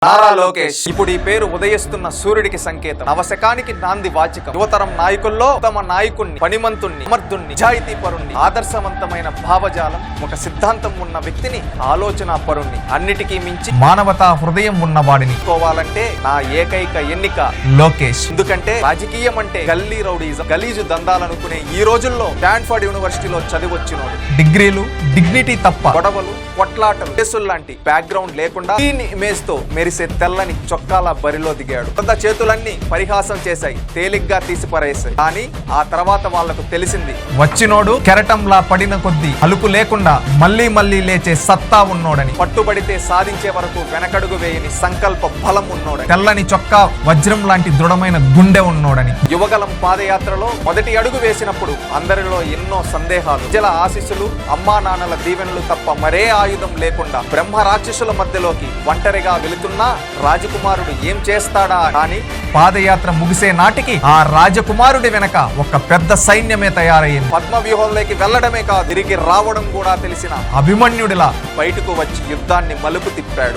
నారా లోకేష్ ఇప్పుడు ఈ పేరు ఉదయిస్తున్న సూర్యుడికి సంకేతం. నవశకానికి నాంది వాచికం. యువతరం నాయకుల్లో తమ నాయకుణ్ణి, పనిమంతుణ్ణి, సమర్థుణ్ణి, నిజాయితీపరుణ్ణి, ఆదర్శవంతమైన భావజాలం, ఒక సిద్ధాంతం ఉన్న వ్యక్తిని, ఆలోచన పరుణ్ణి, అన్నిటికీ మించి మానవతా హృదయం ఉన్నవాడిని కోవాలంటే నా ఏకైక ఎన్నిక లోకేష్. ఎందుకంటే రాజకీయం అంటే గల్లీ రౌడీజం, గలీజు దందాలనుకునే ఈ రోజుల్లో స్టాన్ఫర్డ్ యూనివర్సిటీలో చదివొచ్చినోడు, డిగ్రీలు, డిగ్నిటీ తప్ప గొడవలు, కొట్లాటలు, కేసుల్లాంటి బ్యాక్గ్రౌండ్ లేకుండా దీని ఇమేజ్ తో మెరిసే తెల్లని చొక్కాల బరిలో దిగాడు. కొంత చేతులన్నీ పరిహాసం చేశాయి, తేలిగ్గా తీసి పరేశాయి. కానీ ఆ తర్వాత వాళ్లకు తెలిసింది, వచ్చినోడు కెరటంలా పడిన కొద్దీ అలుపు లేకుండా మళ్లీ మళ్లీ లేచే సత్తా ఉన్నోడని, పట్టుబడితే సాధించే వరకు వెనకడుగు వేయని సంకల్ప బలం ఉన్నోడని, తెల్లని చొక్కా వజ్రం లాంటి దృఢమైన గుండె ఉన్నోడని. యువగలం పాదయాత్రలో మొదటి అడుగు వేసినప్పుడు అందరిలో ఎన్నో సందేహాలు, ప్రజల ఆశీస్సులు, అమ్మా నాన్నల దీవెనలు తప్ప మరే ఆయుధం లేకుండా బ్రహ్మ రాక్షసుల మధ్యలోకి ఒంటరిగా వెళుతున్నా రాజకుమారుడు ఏం చేస్తాడా. కానీ పాదయాత్ర ముగిసే నాటికి ఆ రాజకుమారుడి వెనక ఒక పెద్ద సైన్యమే తయారయ్యింది. పద్మ వ్యూహంలోకి వెళ్లడమే కాదు, తిరిగి రావడం కూడా తెలిసిన అభిమన్యుడిలా బయటకు వచ్చి యుద్ధాన్ని మలుపు తిప్పాడు.